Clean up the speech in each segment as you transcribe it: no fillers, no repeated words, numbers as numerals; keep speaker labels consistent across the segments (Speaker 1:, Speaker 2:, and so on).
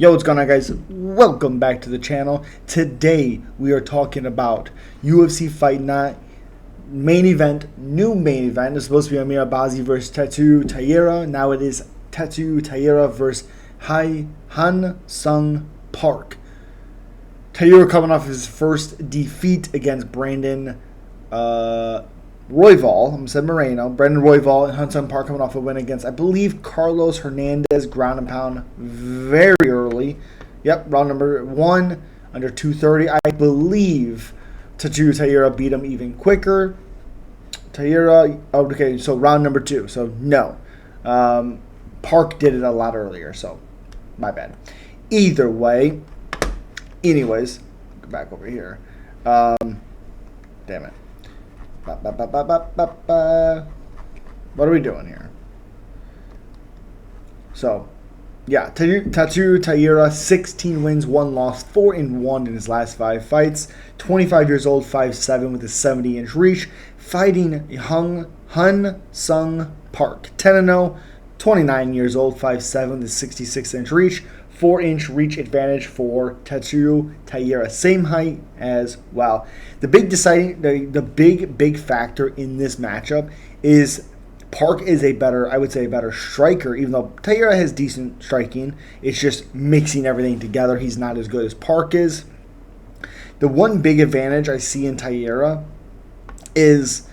Speaker 1: Yo, what's going on, guys? Welcome back to the channel. Today we are talking about UFC Fight Night main event, new main event. It's supposed to be Amir Abazi versus Taira. Now it is Taira versus Han Sung Park. Taira coming off his first defeat against Brandon Royval. I'm said Moreno. Brandon Royval and Han Sung Park coming off a win against, I believe, Carlos Hernandez, ground and pound very early. Yep, round number 1 under 230. I believe Taira beat him even quicker. Taira, okay, so round number 2. So no, Park did it a lot earlier. So my bad. Either way, anyways, go back over here. Damn it. What are we doing here? So, yeah, Taira, 16 wins, 1 loss, 4-1 in his last 5 fights. 25 years old, 5'7" with a 70-inch reach, fighting Han Sung Park. 10-0, 29 years old, 5'7" with a 66-inch reach. 4-inch reach advantage for Taira. Same height as well. The big big factor in this matchup is Park is a better striker, even though Taira has decent striking. It's just mixing everything together. He's not as good as Park is. The one big advantage I see in Taira is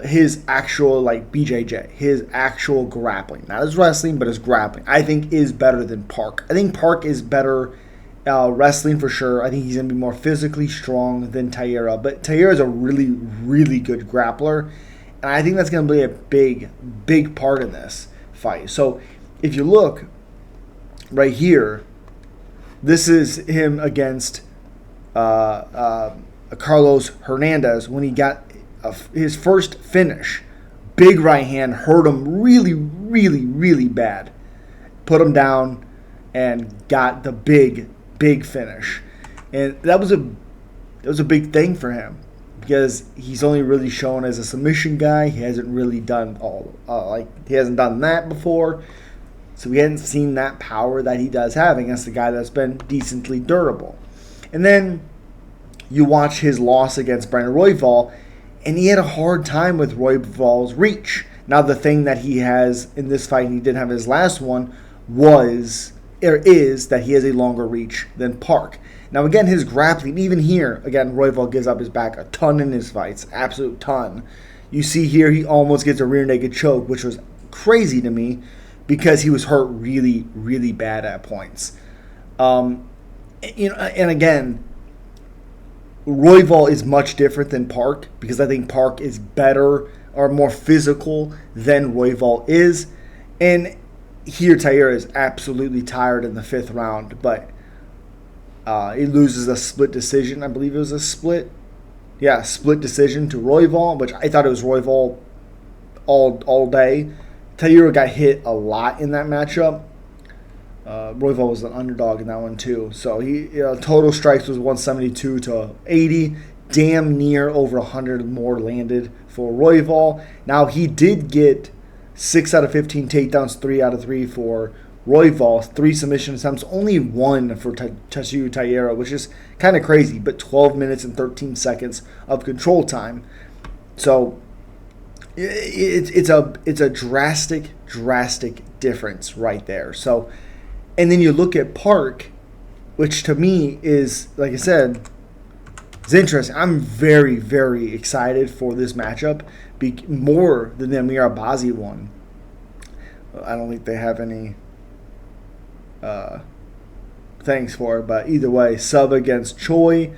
Speaker 1: his actual BJJ, his actual grappling, not his wrestling, but his grappling. I think is better than Park. I think Park is better wrestling for sure. I think he's gonna be more physically strong than Taira, but Taira is a really good grappler, and I think that's gonna be a big part in this fight. So if you look right here, this is him against Carlos Hernandez when he got his first finish. Big right hand, hurt him really bad. Put him down and got the big finish. And that was a big thing for him because he's only really shown as a submission guy. He hasn't really done he hasn't done that before. So we hadn't seen that power that he does have against the guy that's been decently durable. And then you watch his loss against Brandon Royval, and he had a hard time with Royval's reach. Now, the thing that he has in this fight, and he didn't have his last one, is that he has a longer reach than Park. Now, again, his grappling, even here, again, Royval gives up his back a ton in his fights, absolute ton. You see here, he almost gets a rear naked choke, which was crazy to me because he was hurt really bad at points. And again, Royval is much different than Park because I think Park is better or more physical than Royval is. And here Taira is absolutely tired in the 5th round, but he loses a split decision. I believe it was a split decision to Royval, which I thought it was Royval all day. Taira got hit a lot in that matchup. Royval was an underdog in that one too. So he total strikes was 172 to 80, damn near over 100 more landed for Royval. Now he did get 6 out of 15 takedowns, 3 out of 3 for Royval, 3 submission attempts, only 1 for Taira, which is kind of crazy. But 12 minutes and 13 seconds of control time. So it's a drastic difference right there. So. And then you look at Park, which to me is, like I said, is interesting. I'm very excited for this matchup, more than the Amir Abazi one. I don't think they have any things for it, but either way, sub against Choi,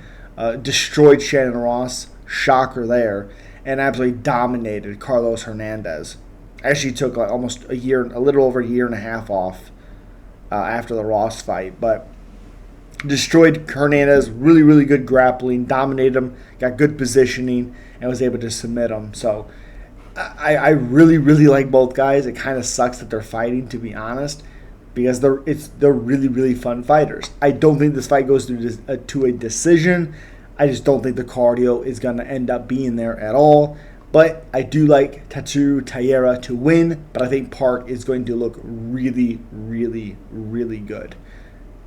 Speaker 1: destroyed Shannon Ross, shocker there, and absolutely dominated Carlos Hernandez. Actually took almost a little over a year and a half off after the Ross fight, but destroyed Hernandez. Really good grappling, dominated him, got good positioning, and was able to submit him. So I really like both guys. It kind of sucks that they're fighting, to be honest, because they're really fun fighters. I don't think this fight goes to a decision. I just don't think the cardio is going to end up being there at all. But I do like Taira to win, but I think Park is going to look really good.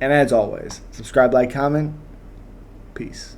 Speaker 1: And as always, subscribe, like, comment. Peace.